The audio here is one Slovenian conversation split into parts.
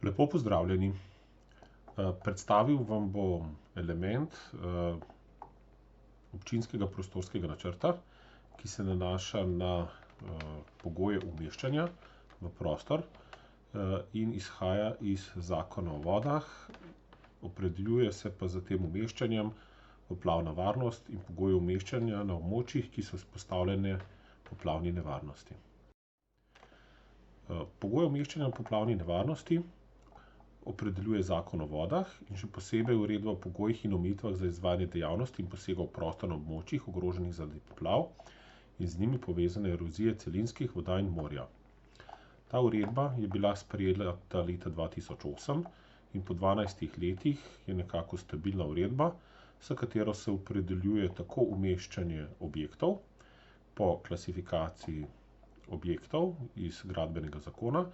Lepo pozdravljeni. Predstavil vam bom element občinskega prostorskega načrta, ki se nanaša na pogoje umeščanja v prostor in izhaja iz Zakona o vodah. Opredeljuje se pa za tem umeščanjem poplavna varnost in pogoje umeščanja na območjih, ki so izpostavljene poplavni nevarnosti. Pogoje umeščanja poplavni nevarnosti opredeljuje Zakon o vodah in še posebej uredba o pogojih in omejitvah za izvajanje dejavnosti in posegov v prostor na območjih, ogroženih zaradi poplav in z njimi povezane erozije celinskih voda in morja. Ta uredba je bila sprejeta leta 2008 in po 12 letih je nekako stabilna uredba, s katero se opredeljuje tako umeščanje objektov po klasifikaciji objektov iz gradbenega zakona,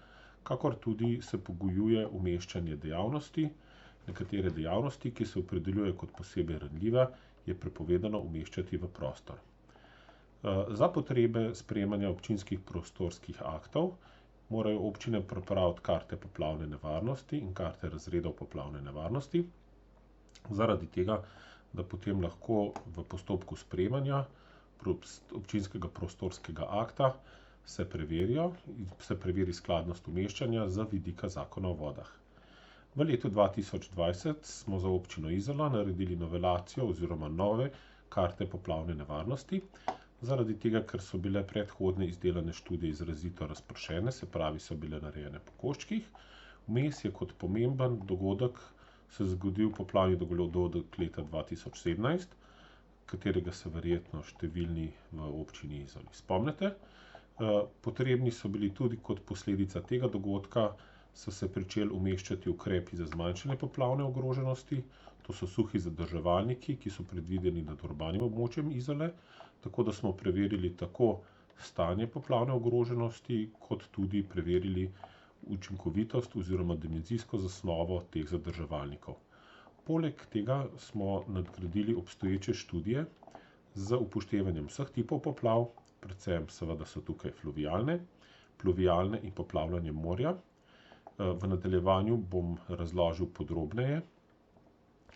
kakor tudi se pogojuje umeščanje dejavnosti. Nekatere dejavnosti, ki se opredeljujejo kot posebej ranljive, je prepovedano umeščati v prostor. Za potrebe sprejemanja občinskih prostorskih aktov morajo občine pripraviti karte poplavne nevarnosti in karte razredov poplavne nevarnosti, zaradi tega, da potem lahko v postopku sprejemanja občinskega prostorskega akta se preveri skladnost umeščanja z vidika Zakona o vodah. V letu 2020 smo za občino Izola naredili novelacijo oziroma nove karte poplavne nevarnosti, zaradi tega, ker so bile predhodne izdelane študije izrazito razpršene, se pravi, so bile narejene po koščkih. Vmes je kot pomemben dogodek se zgodil poplavni dogodek leta 2017, katerega se verjetno številni v občini Izola spomnite. Potrebni so bili tudi kot posledica tega dogodka, so se pričeli umeščati ukrepi za zmanjšanje poplavne ogroženosti, to so suhi zadrževalniki, ki so predvideni nad urbanim območjem Izole, tako da smo preverili tako stanje poplavne ogroženosti, kot tudi preverili učinkovitost oziroma dimenzijsko zasnovo teh zadrževalnikov. Poleg tega smo nadgradili obstoječe študije z upoštevanjem vseh tipov poplav, predvsem seveda so tukaj fluvialne, pluvialne in poplavljanje morja. V nadaljevanju bom razložil podrobneje,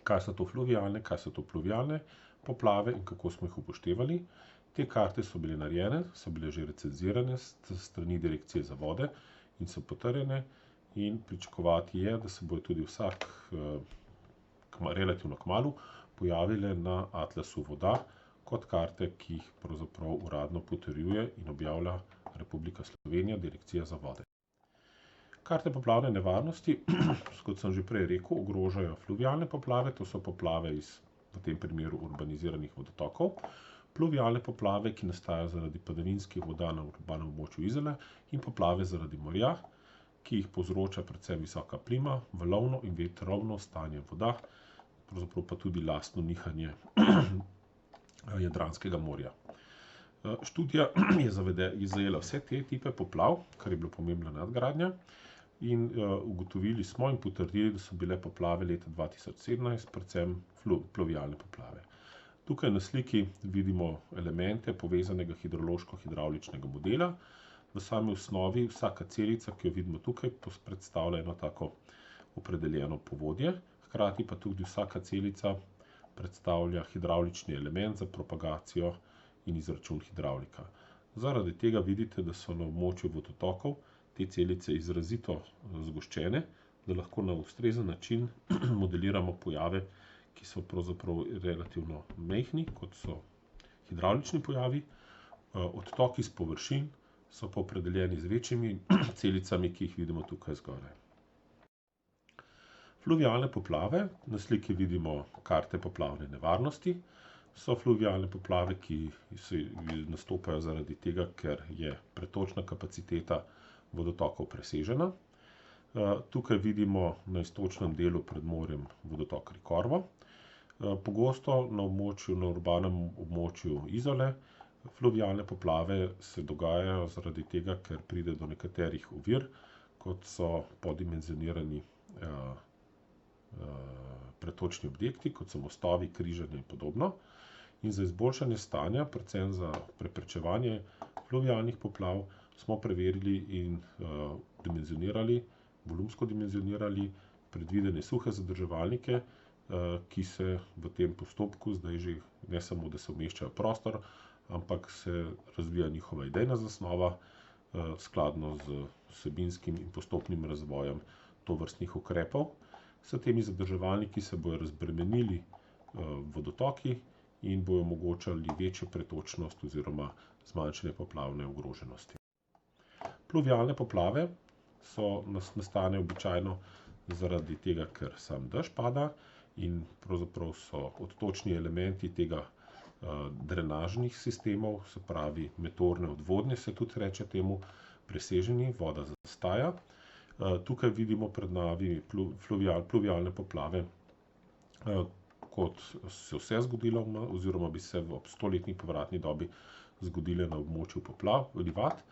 kaj so to fluvialne, kaj so to pluvialne poplave in kako smo jih upoštevali. Te karte so bile narejene, so bile že recenzirane s strani Direkcije za vode in so potrjene in pričakovati je, da se bodo tudi relativno kmalu pojavile na Atlasu voda kot karte, ki jih pravzaprav uradno potrjuje in objavlja Republika Slovenija, Direkcija za vode. Karte poplavne nevarnosti, kot sem že prej rekel, ogrožajo fluvialne poplave, to so poplave iz, v tem primeru, urbaniziranih vodotokov, pluvialne poplave, ki nastajajo zaradi padavinskih voda na urbanem območju Izole, in poplave zaradi morja, ki jih povzroča predvsem visoka plima, valovno in vetrovno stanje voda, pravzaprav pa tudi lastno nihanje Jadranskega morja. Študija je zajela vse te tipe poplav, kar je bila pomembna nadgradnja, in ugotovili smo in potrdili, da so bile poplave leta 2017 predvsem pluvialne poplave. Tukaj na sliki vidimo elemente povezanega hidrološko-hidravličnega modela. V sami osnovi vsaka celica, ki jo vidimo tukaj, predstavlja eno tako opredeljeno povodje, hkrati pa tudi vsaka celica predstavlja hidravlični element za propagacijo in izračun hidravlika. Zaradi tega vidite, da so na območju vodotokov te celice izrazito zgoščene, da lahko na ustrezen način modeliramo pojave, ki so pravzaprav relativno majhni, kot so hidravlični pojavi. Odtoki s površin so pa opredeljeni z večjimi celicami, ki jih vidimo tukaj zgoraj. Fluvialne poplave, na sliki vidimo karte poplavne nevarnosti, so fluvialne poplave, ki nastopajo zaradi tega, ker je pretočna kapaciteta vodotokov presežena. Tukaj vidimo na iztočnem delu pred morjem vodotok Rikorvo. Pogosto na urbanem območju Izole fluvialne poplave se dogajajo zaradi tega, ker pride do nekaterih ovir, kot so podimenzionirani pretočni objekti, kot so mostovi, križanja in podobno. In za izboljšanje stanja, predvsem za preprečevanje fluvialnih poplav, smo preverili in dimenzionirali volumsko dimenzionirali predvidene suhe zadrževalnike, ki se v tem postopku zdaj že ne samo, da se umeščajo v prostor, ampak se razvija njihova idejna zasnova, skladno z vsebinskim in postopnim razvojem tovrstnih ukrepov. S temi zadrževalniki se bojo razbremenili vodotoki in bojo omogočali večjo pretočnost oziroma zmanjšanje poplavne ogroženosti. Pluvialne poplave nastanejo običajno zaradi tega, ker sam dež pada in pravzaprav so odtočni elementi tega drenažnih sistemov, se pravi meteorne odvodnje se tudi reče temu, preseženi, voda zastaja. Tukaj vidimo pred nami pluvialne poplave, kot se vse zgodilo oziroma bi se v 100-letni povratni dobi zgodile na območju poplav, livat.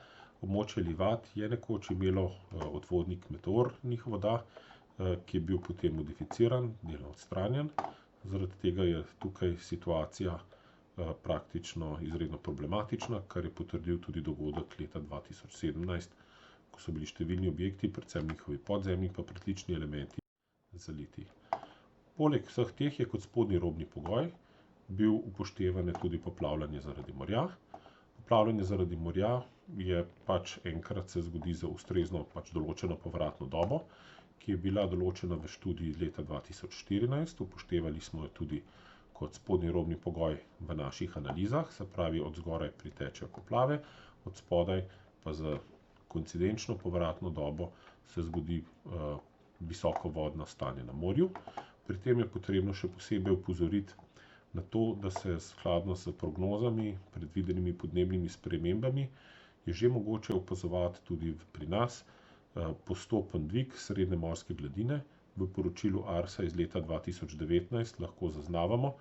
Območje livat je nekoč imelo odvodnik meteornih voda, ki je bil potem modificiran, delno odstranjen. Zaradi tega je tukaj situacija praktično izredno problematična, kar je potrdil tudi dogodek leta 2017, ko so bili številni objekti, predvsem njihovi podzemni pa pritlični elementi, zaliti. Poleg vseh teh je kot spodnji robni pogoj bil upoštevane tudi poplavljanje zaradi morja. Poplavljanje zaradi morja je enkrat se zgodi za ustrezno določeno povratno dobo, ki je bila določena v študiji leta 2014. Upoštevali smo jo tudi kot spodnji robni pogoj v naših analizah, se pravi od zgoraj pritečejo poplave, od spodaj pa za koincidenčno povratno dobo se zgodi visoko vodno stanje na morju. Pri tem je potrebno še posebej opozoriti na to, da se skladno s prognozami, predvidenimi podnebnimi spremembami, je že mogoče opazovati tudi pri nas postopen dvig srednje morske gladine. V poročilu Arsa iz leta 2019 lahko zaznavamo,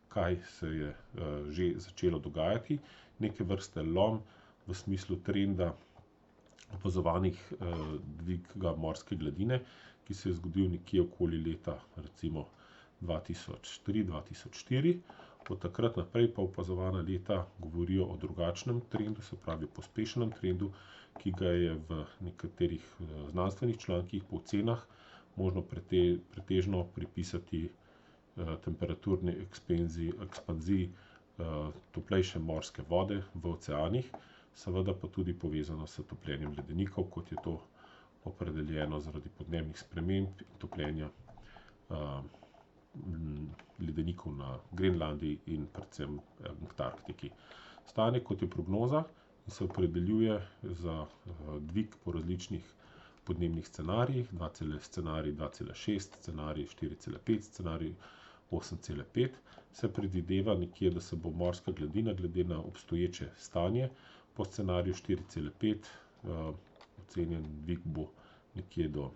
kaj se je že začelo dogajati, neke vrste lom v smislu trenda opazovanih dviga morske gladine, ki se je zgodil nekje okoli leta recimo 2003-2004. Od takrat naprej pa opazovana leta govorijo o drugačnem trendu, se pravi pospešenem trendu, ki ga je v nekaterih znanstvenih člankih po ocenah možno pretežno pripisati temperaturni ekspanziji toplejše morske vode v oceanih, seveda pa tudi povezano s topljenjem ledenikov, kot je to opredeljeno zaradi podnebnih sprememb in topljenja ledenikov na Grenlandiji in predvsem Antarktiki. Stanje, kot je prognoza, se opredeljuje za dvig po različnih podnebnih scenarijih, scenarij 2,6, scenarij 4,5, scenarij 8,5. Se predvideva nekje, da se bo morska gladina glede na obstoječe stanje po scenariju 4,5 ocenjen dvig bo nekje do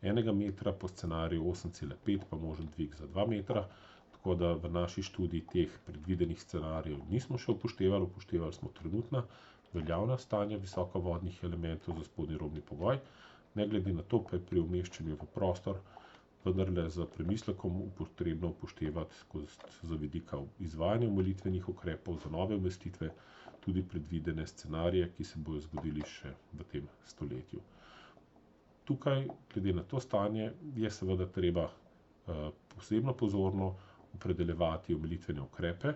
1 metra, po scenariju 8,5 pa možen dvig za 2 metra, tako da v naši študiji teh predvidenih scenarijev nismo še upoštevali, upoštevali smo trenutna veljavna stanja visokovodnih elementov za spodnji robni pogoj. Ne glede na to pa je pri umeščanju v prostor vendarle za premislekom potrebno upoštevati z vidika izvajanja omilitvenih ukrepov za nove umestitve tudi predvidene scenarije, ki se bodo zgodili še v tem stoletju. Tukaj, glede na to stanje, je seveda treba posebno pozorno opredeljevati omilitvene ukrepe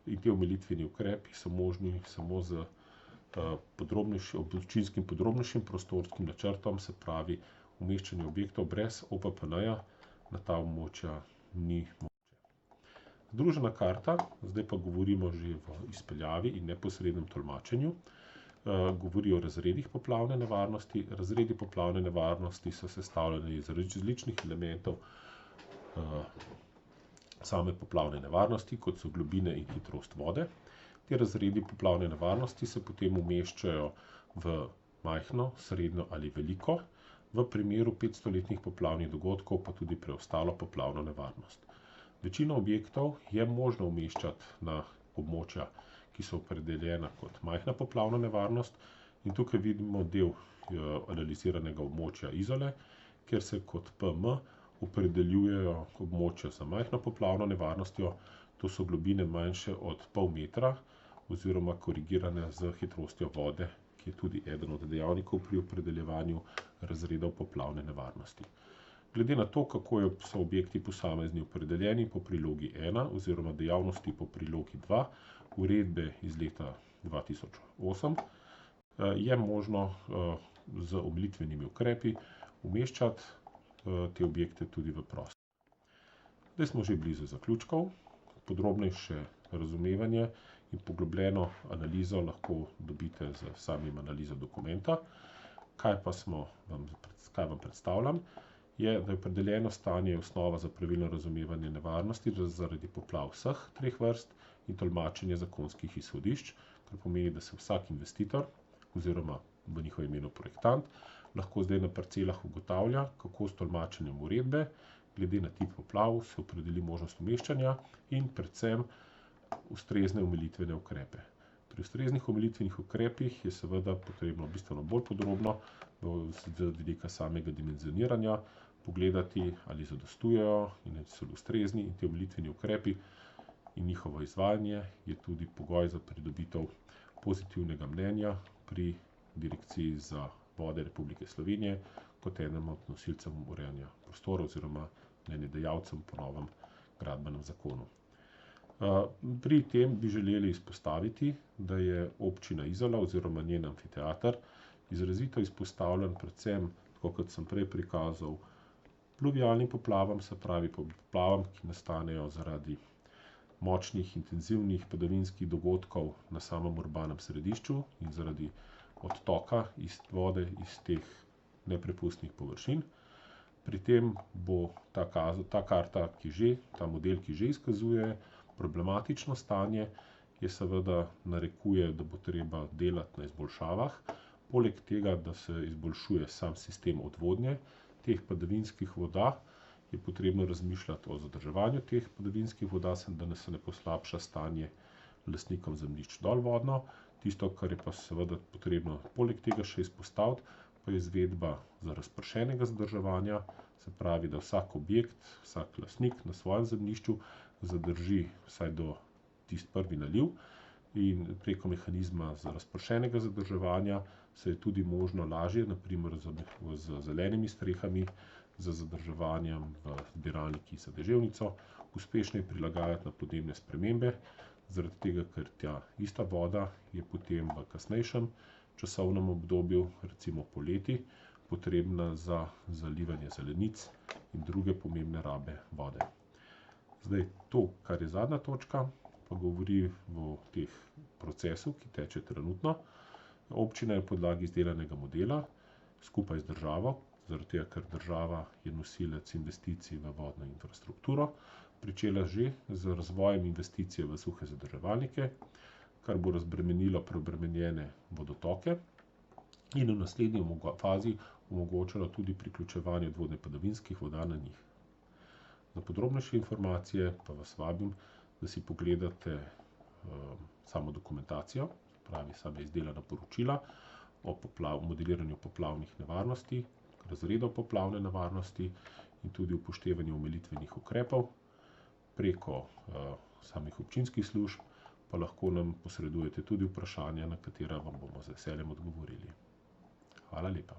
in ti omilitveni ukrepi so možni samo z občinskim podrobnejšim prostorskim načrtom, se pravi umeščanje objektov brez OPPN-ja na ta območja ni mogoče. Združena karta, zdaj pa govorimo že v izpeljavi in neposrednem tolmačenju, govori o razredih poplavne nevarnosti. Razredi poplavne nevarnosti so sestavljeni iz različnih elementov same poplavne nevarnosti, kot so globine in hitrost vode. Ti razredi poplavne nevarnosti se potem umeščajo v majhno, srednjo ali veliko, v primeru 500-letnih poplavnih dogodkov pa tudi preostalo poplavno nevarnost. Večino objektov je možno umeščati na območja, ki so opredeljena kot majhna poplavna nevarnost, in tukaj vidimo del analiziranega območja Izole, kjer se kot PM opredeljujejo območja za majhno poplavno nevarnostjo, to so globine manjše od pol metra oziroma korigirane z hitrostjo vode, ki je tudi eden od dejavnikov pri opredeljevanju razredov poplavne nevarnosti. Glede na to, kako so objekti posamezni opredeljeni po prilogi 1 oziroma dejavnosti po prilogi 2 uredbe iz leta 2008, je možno z omilitvenimi ukrepi umeščati te objekte tudi v prostor. Zdaj smo že blizu zaključkov. Podrobnejše razumevanje in poglobljeno analizo lahko dobite z samim analizo dokumenta. Kaj vam predstavljam, je, da je opredeljeno stanje osnova za pravilno razumevanje nevarnosti zaradi poplav vseh treh vrst in tolmačenje zakonskih izhodišč, kar pomeni, da se vsak investitor oziroma v njihovem imenu projektant lahko zdaj na parcelah ugotavlja, kako s tolmačenjem uredbe glede na tip poplav se opredeli možnost umeščanja in predvsem ustrezne omilitvene ukrepe. Pri ustreznih omilitvenih ukrepih je seveda potrebno bistveno bolj podrobno z vidika samega dimenzioniranja pogledati, ali zadostujejo in so ustrezni, in ti omilitveni ukrepi in njihovo izvajanje je tudi pogoj za pridobitev pozitivnega mnenja pri Direkciji za vode Republike Slovenije kot enem od nosilcev urejanja prostora oziroma mnenjedajalcem po novem gradbenem zakonu. Pri tem bi želeli izpostaviti, da je občina Izola oziroma njen amfiteater izrazito izpostavljen predvsem, tako kot sem prej prikazal, pluvialnim poplavam, se pravi poplavam, ki nastanejo zaradi močnih, intenzivnih padavinskih dogodkov na samem urbanem središču in zaradi odtoka vode iz teh neprepustnih površin. Pri tem bo ta karta, ta model, ki že izkazuje problematično stanje, je seveda narekuje, da bo treba delati na izboljšavah. Poleg tega, da se izboljšuje sam sistem odvodnje teh padavinskih voda, je potrebno razmišljati o zadrževanju teh padavinskih voda, da se ne poslabša stanje lastnikom zemljišč dolvodno. Tisto, kar je pa seveda potrebno poleg tega še izpostaviti, pa je izvedba za razpršenega zadrževanja, se pravi, da vsak objekt, vsak lastnik na svojem zemljišču zadrži vsaj do tisti prvi naliv in preko mehanizma za razpršenega zadrževanja se je tudi možno lažje, naprimer z zelenimi strehami, z zadrževanjem v zbiralnikih za deževnico, uspešneje prilagajati na podnebne spremembe, zaradi tega, ker ta ista voda je potem v kasnejšem časovnem obdobju, recimo poleti, potrebna za zalivanje zelenic in druge pomembne rabe vode. Zdaj to, kar je zadnja točka, pa govori o teh procesu, ki teče trenutno. Občina je na podlagi izdelanega modela skupaj z državo, zaradi tega, ker država je nosilec investicij v vodno infrastrukturo, pričela že z razvojem investicije v suhe zadrževalnike, kar bo razbremenilo preobremenjene vodotoke in v naslednji fazi omogočalo tudi priključevanje odvodne padavinskih voda na njih. Za podrobnejše informacije pa vas vabim, da si pogledate samo dokumentacijo, pravi same izdelana poročila o modeliranju poplavnih nevarnosti, razredov poplavne nevarnosti in tudi upoštevanju omilitvenih ukrepov. Preko samih občinskih služb pa lahko nam posredujete tudi vprašanja, na katera vam bomo z veseljem odgovorili. Hvala lepa.